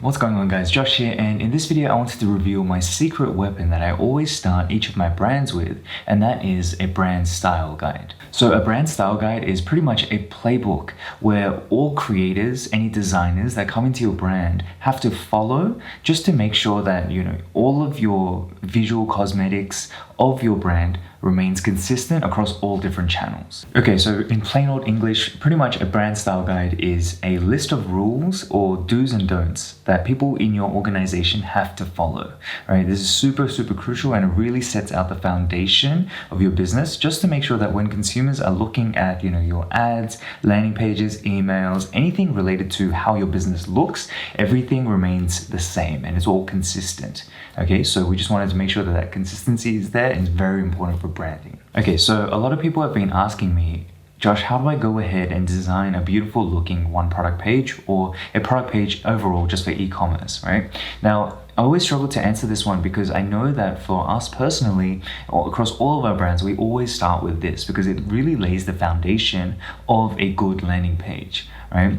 What's going on, guys? Josh here, and in this video I wanted to reveal my secret weapon that I always start each of my brands with, and that is a brand style guide. So a brand style guide is pretty much a playbook where all creators, any designers that come into your brand have to follow just to make sure that, all of your visual cosmetics of your brand remains consistent across all different channels. Okay, so in plain old English, pretty much a brand style guide is a list of rules or do's and don'ts that people in your organization have to follow, right? This is super crucial, and it really sets out the foundation of your business just to make sure that when consumers are looking at, your ads, landing pages, emails, anything related to how your business looks, everything remains the same and it's all consistent. Okay, so we just wanted to make sure that that consistency is there, and it's very important for branding. Okay, so a lot of people have been asking me, Josh, how do I go ahead and design a beautiful looking one product page or a product page overall just for e-commerce, right? Now, I always struggle to answer this one because I know that for us personally, or across all of our brands, we always start with this because it really lays the foundation of a good landing page, right?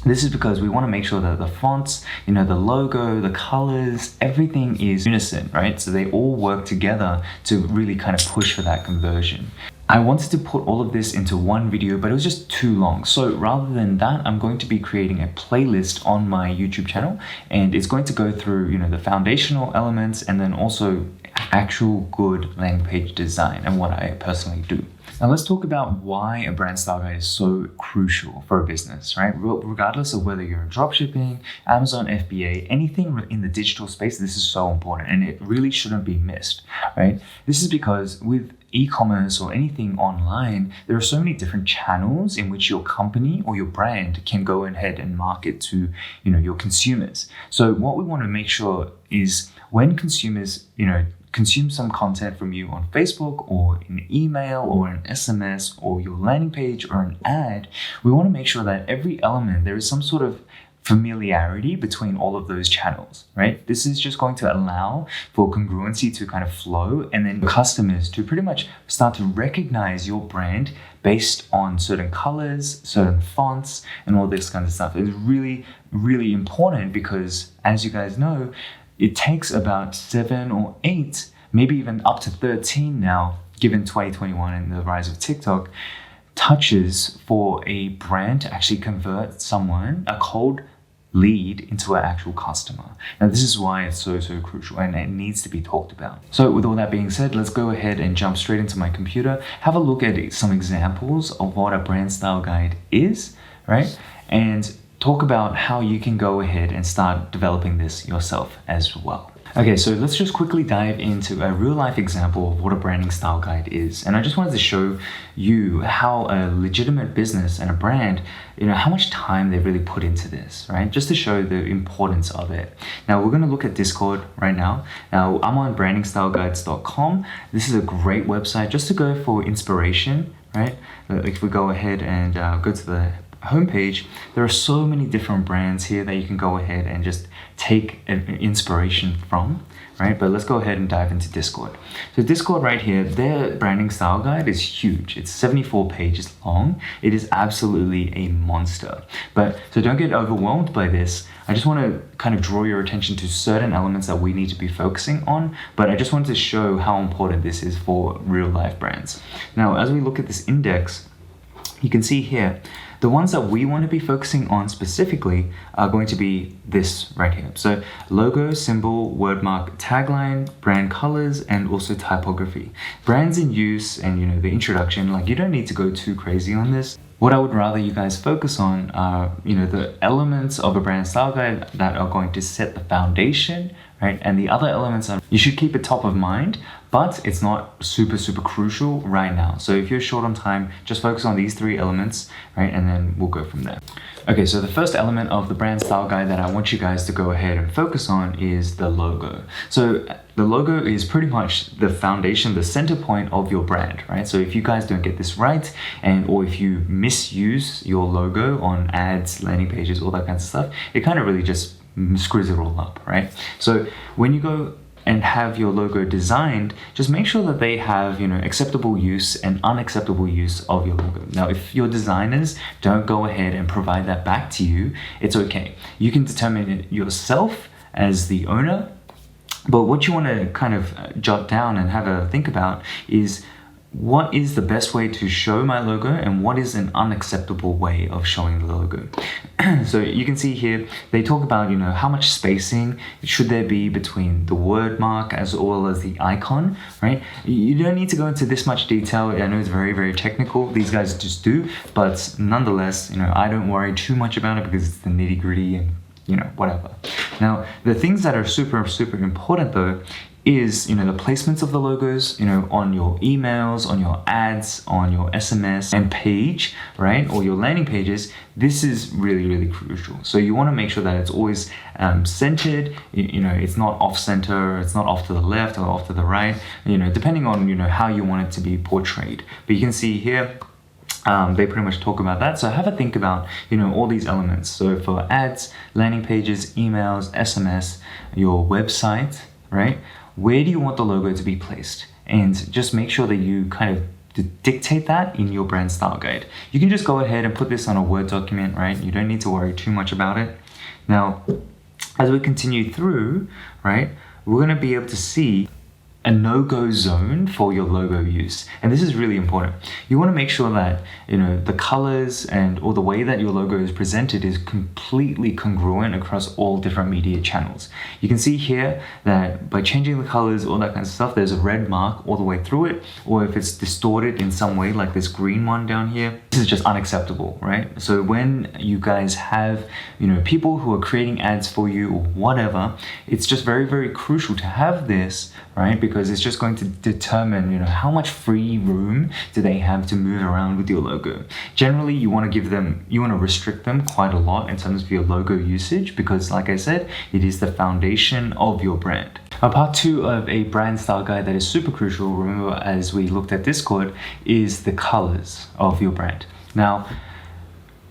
This is because we want to make sure that the fonts, the logo, the colors, everything is unison, right? So they all work together to really kind of push for that conversion. I wanted to put all of this into one video, but it was just too long. So rather than that, I'm going to be creating a playlist on my YouTube channel, and it's going to go through, the foundational elements and then also actual good landing page design and what I personally do. Now let's talk about why a brand style guide is so crucial for a business, right? Regardless of whether you're in dropshipping, Amazon FBA, anything in the digital space, this is so important and it really shouldn't be missed, right? This is because with e-commerce or anything online, there are so many different channels in which your company or your brand can go ahead and market to, your consumers. So what we want to make sure is when consumers, consume some content from you on Facebook or in email or an SMS or your landing page or an ad, we want to make sure that every element, there is some sort of familiarity between all of those channels, right? This is just going to allow for congruency to kind of flow, and then customers to pretty much start to recognize your brand based on certain colors, certain fonts, and all this kind of stuff. It's really important because, as you guys know, it takes about 7 or 8, maybe even up to 13 now, given 2021 and the rise of TikTok, touches for a brand to actually convert someone, a cold lead, into an actual customer. Now, this is why it's so crucial and it needs to be talked about. So with all that being said, let's go ahead and jump straight into my computer, have a look at some examples of what a brand style guide is, right? And talk about how you can go ahead and start developing this yourself as well. Okay, so let's just quickly dive into a real life example of what a branding style guide is. And I just wanted to show you how a legitimate business and a brand, how much time they really put into this, right? Just to show the importance of it. Now we're going to look at Discord right now. Now I'm on brandingstyleguides.com. This is a great website just to go for inspiration, right? If we go ahead and go to the homepage, there are so many different brands here that you can go ahead and just take inspiration from, right? But let's go ahead and dive into Discord. So Discord right here, their branding style guide is huge. It's 74 pages long. It is absolutely a monster. So don't get overwhelmed by this. I just want to kind of draw your attention to certain elements that we need to be focusing on, but I just wanted to show how important this is for real life brands. Now, as we look at this index, you can see here, the ones that we want to be focusing on specifically are going to be this right here. So logo, symbol, wordmark, tagline, brand colors, and also typography. Brands in use and the introduction, you don't need to go too crazy on this. What I would rather you guys focus on are, the elements of a brand style guide that are going to set the foundation, right? And the other elements are, you should keep it top of mind, but it's not super crucial right now. So if you're short on time, just focus on these 3 elements, right? And then we'll go from there. Okay, so the first element of the brand style guide that I want you guys to go ahead and focus on is the logo. So the logo is pretty much the foundation, the center point of your brand, right? So if you guys don't get this right, or if you misuse your logo on ads, landing pages, all that kind of stuff, it kind of really just screws it all up, right? So when you go and have your logo designed, just make sure that they have, acceptable use and unacceptable use of your logo. Now, if your designers don't go ahead and provide that back to you, it's okay. You can determine it yourself as the owner. But what you want to kind of jot down and have a think about is, what is the best way to show my logo and what is an unacceptable way of showing the logo? So you can see here, they talk about, how much spacing should there be between the word mark as well as the icon, right? You don't need to go into this much detail. I know it's very, very technical. These guys just do, but nonetheless, I don't worry too much about it because it's the nitty gritty and whatever. Now, the things that are super, super important though is, the placements of the logos, on your emails, on your ads, on your SMS and page, right? Or your landing pages. This is really, really crucial. So you want to make sure that it's always centered, it's not off center, it's not off to the left or off to the right, depending on, how you want it to be portrayed. But you can see here, they pretty much talk about that. So have a think about, all these elements. So for ads, landing pages, emails, SMS, your website, right? Where do you want the logo to be placed? And just make sure that you kind of dictate that in your brand style guide. You can just go ahead and put this on a Word document, right? You don't need to worry too much about it. Now, as we continue through, right, we're going to be able to see a no-go zone for your logo use. And this is really important. You want to make sure that, the colors or the way that your logo is presented is completely congruent across all different media channels. You can see here that by changing the colors, all that kind of stuff, there's a red mark all the way through it, or if it's distorted in some way, like this green one down here, this is just unacceptable, right? So when you guys have, people who are creating ads for you or whatever, it's just very, very crucial to have this, right? Because it's just going to determine, how much free room do they have to move around with your logo. Generally, you want to restrict them quite a lot in terms of your logo usage, because like I said, it is the foundation of your brand. Now, part 2 of a brand style guide that is super crucial, remember as we looked at Discord, is the colors of your brand. Now,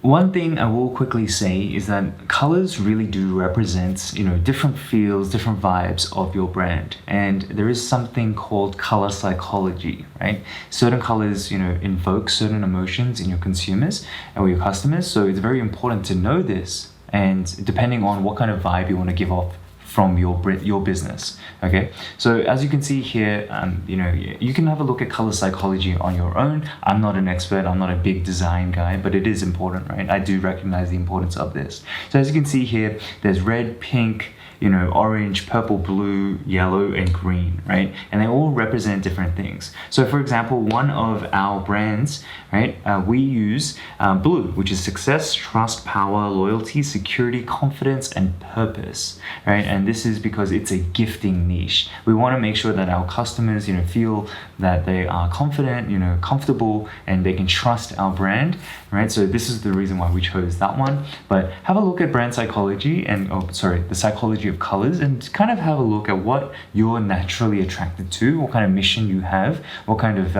one thing I will quickly say is that colors really do represent, different feels, different vibes of your brand. And there is something called color psychology, right? Certain colors, invoke certain emotions in your consumers or your customers. So it's very important to know this, and depending on what kind of vibe you want to give off from your business. Okay, so as you can see here, you can have a look at color psychology on your own. I'm not an expert, I'm not a big design guy, but it is important, right? I do recognize the importance of this. So as you can see here, there's red, pink, orange, purple, blue, yellow, and green, right? And they all represent different things. So for example, one of our brands, right, we use blue, which is success, trust, power, loyalty, security, confidence, and purpose, right? And this is because it's a gifting niche. We want to make sure that our customers, feel that they are confident, comfortable, and they can trust our brand, right? So this is the reason why we chose that one. But have a look at brand psychology the psychology of colors, and kind of have a look at what you're naturally attracted to, what kind of mission you have, what kind of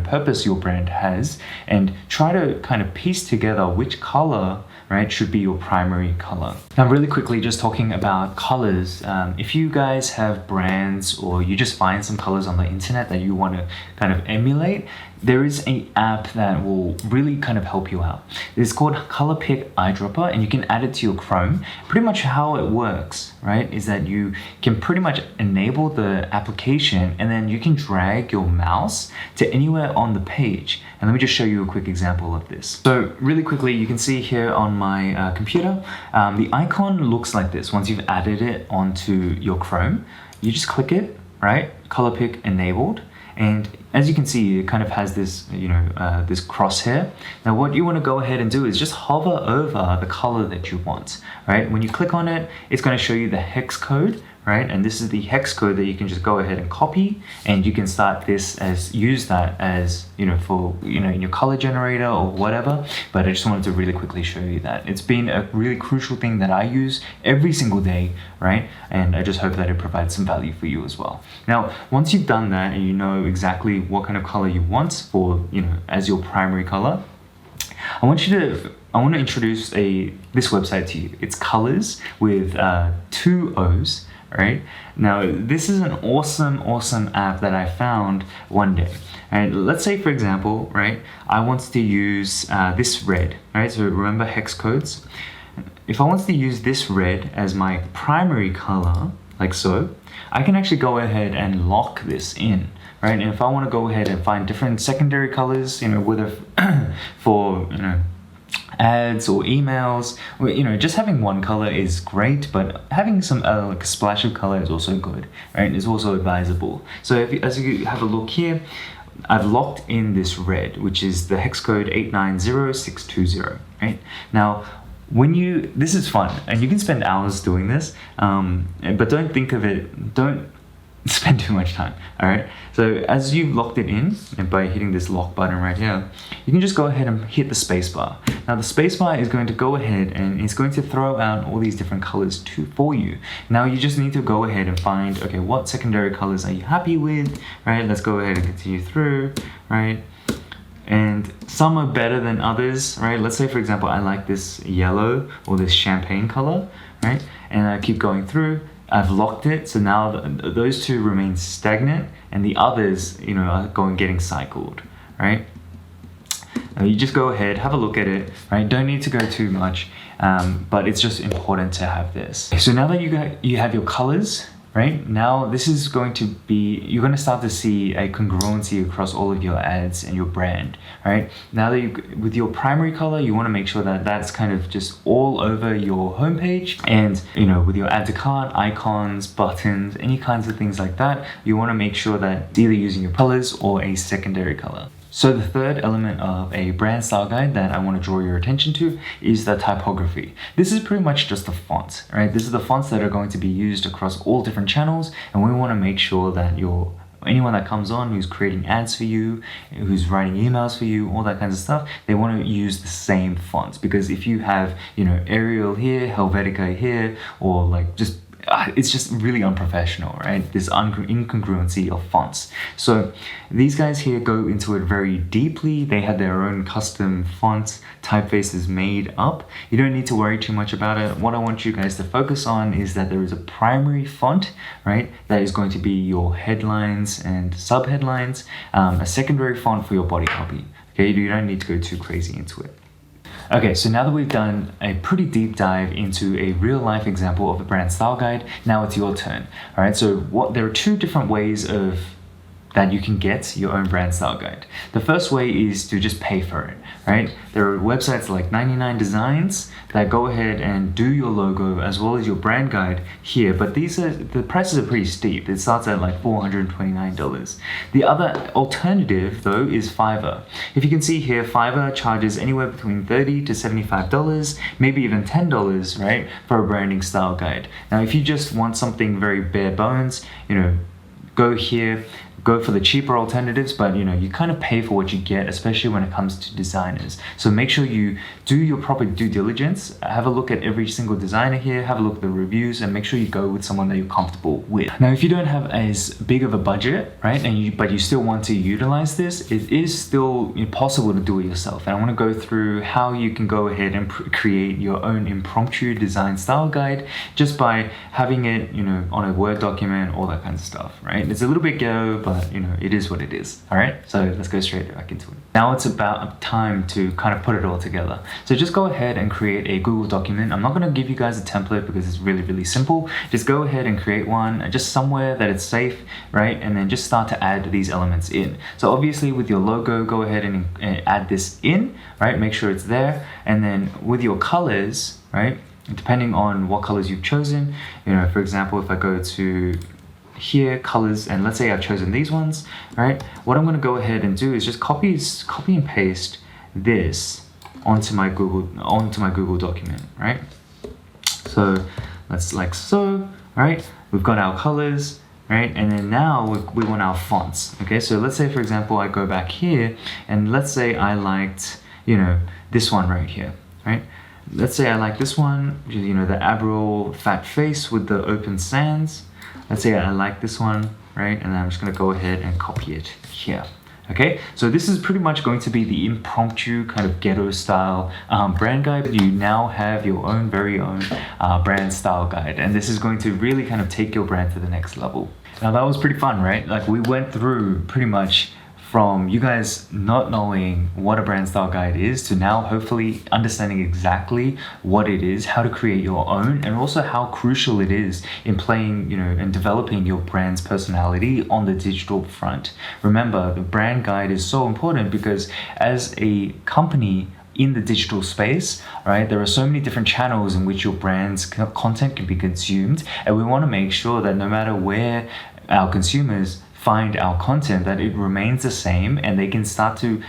purpose your brand has, and try to kind of piece together which color, right, should be your primary color. Now, really quickly, just talking about colors, if you guys have brands or you just find some colors on the internet that you want to kind of emulate, there is an app that will really kind of help you out. It's called Color Pick Eyedropper, and you can add it to your Chrome. Pretty much how it works, right, is that you can pretty much enable the application, and then you can drag your mouse to anywhere on the page. And let me just show you a quick example of this. So really quickly, you can see here on my computer, the icon looks like this. Once you've added it onto your Chrome, you just click it, right? Color Pick enabled. And as you can see, it kind of has this, this crosshair. Now, what you want to go ahead and do is just hover over the color that you want, right? When you click on it, it's going to show you the hex code, right? And this is the hex code that you can just go ahead and copy, and you can use that as, for, in your color generator or whatever. But I just wanted to really quickly show you that. It's been a really crucial thing that I use every single day, right? And I just hope that it provides some value for you as well. Now, once you've done that and you know exactly what kind of color you want for, as your primary color, I want to introduce this website to you. It's colors with 2 O's. right? Now, this is an awesome app that I found one day. And let's say, for example, right, I wanted to use this red, right? So remember hex codes? If I wanted to use this red as my primary color, like so, I can actually go ahead and lock this in, right? And if I want to go ahead and find different secondary colors, whether for, ads or emails, just having one color is great, but having some like a splash of color is also good, right? It's also advisable. So as you have a look here, I've locked in this red, which is the hex code 890620, right? Now, this is fun, and you can spend hours doing this, but don't spend too much time, all right? So as you've locked it in, and by hitting this lock button right here, you can just go ahead and hit the space bar. Now the space bar is going to go ahead and it's going to throw out all these different colors for you. Now you just need to go ahead and find, okay, what secondary colors are you happy with, right? Let's go ahead and continue through, right? And some are better than others, right? Let's say, for example, I like this yellow or this champagne color, right? And I keep going through. I've locked it, so now those two remain stagnant, and the others, are getting cycled, right? Now you just go ahead, have a look at it, right? Don't need to go too much, but it's just important to have this. So now that you have your colors, right? Now this is going to be, you're going to start to see a congruency across all of your ads and your brand, right? Now that with your primary color, you want to make sure that that's kind of just all over your homepage, and with your add to cart, icons, buttons, any kinds of things like that, you want to make sure that either using your colors or a secondary color. So the third element of a brand style guide that I want to draw your attention to is the typography. This is pretty much just the fonts, right? This is the fonts that are going to be used across all different channels, and we want to make sure that anyone that comes on who's creating ads for you, who's writing emails for you, all that kinds of stuff, they want to use the same fonts. Because if you have, Arial here, Helvetica here, or like it's just really unprofessional, right? This incongruency of fonts. So these guys here go into it very deeply. They have their own custom fonts, typefaces made up. You don't need to worry too much about it. What I want you guys to focus on is that there is a primary font, right? That is going to be your headlines and subheadlines, a secondary font for your body copy. Okay, you don't need to go too crazy into it. Okay, so now that we've done a pretty deep dive into a real life example of a brand style guide, now it's your turn. All right, so there are two different ways that you can get your own brand style guide. The first way is to just pay for it, right? There are websites like 99 Designs that go ahead and do your logo as well as your brand guide here, but the prices are pretty steep. It starts at like $429. The other alternative though is Fiverr. If you can see here, Fiverr charges anywhere between $30 to $75, maybe even $10, right, for a branding style guide. Now, if you just want something very bare bones, go here, go for the cheaper alternatives, but you kind of pay for what you get, especially when it comes to designers. So make sure you do your proper due diligence, have a look at every single designer here, have a look at the reviews, and make sure you go with someone that you're comfortable with. Now, if you don't have as big of a budget, right, but you still want to utilize this, it is still possible to do it yourself. And I want to go through how you can go ahead and create your own impromptu design style guide just by having it, on a Word document, all that kind of stuff, right? It's a little bit ghetto, but it is what it is. All right, so let's go straight back into it. Now it's about time to kind of put it all together. So just go ahead and create a Google document. I'm not going to give you guys a template because it's really, really simple. Just go ahead and create one, just somewhere that it's safe, right? And then just start to add these elements in. So obviously with your logo, go ahead and add this in, right? Make sure it's there. And then with your colors, right? Depending on what colors you've chosen, for example, if I go to here, colors, and let's say I've chosen these ones, right? What I'm going to go ahead and do is just copy and paste this onto my Google document, right? So let's like so, right? We've got our colors, right? And then now we want our fonts. Okay, so let's say for example I go back here, and let's say I liked this one right here, right? Let's say I like this one, which is the Abril fat face with the open sands. Let's say I like this one, right? And I'm just gonna go ahead and copy it here. Okay, so this is pretty much going to be the impromptu kind of ghetto style brand guide. You now have your own very own brand style guide, and this is going to really kind of take your brand to the next level. Now that was pretty fun, right? Like we went through pretty much from you guys not knowing what a brand style guide is to now hopefully understanding exactly what it is, how to create your own, and also how crucial it is in playing, and developing your brand's personality on the digital front. Remember, the brand guide is so important because as a company in the digital space, right, there are so many different channels in which your brand's content can be consumed, and we want to make sure that no matter where our consumers find our content, that it remains the same, and they can start to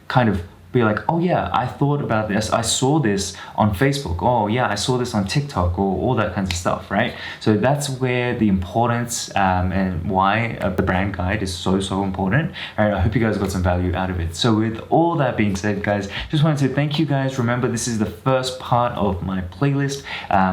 kind of be like, oh yeah, I thought about this, I saw this on Facebook, oh yeah, I saw this on TikTok, or all that kinds of stuff, right? So that's where the importance and why the brand guide is so important. All right, I hope you guys got some value out of it. So with all that being said, guys, just wanted to thank you guys. Remember, this is the first part of my playlist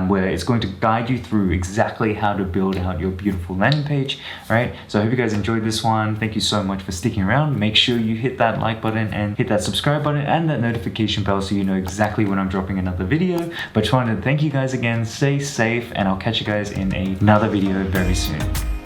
where it's going to guide you through exactly how to build out your beautiful landing page, right? So I hope you guys enjoyed this one. Thank you so much for sticking around. Make sure you hit that like button and hit that subscribe button and that notification bell so you know exactly when I'm dropping another video. But just wanted to thank you guys again, stay safe, and I'll catch you guys in another video very soon.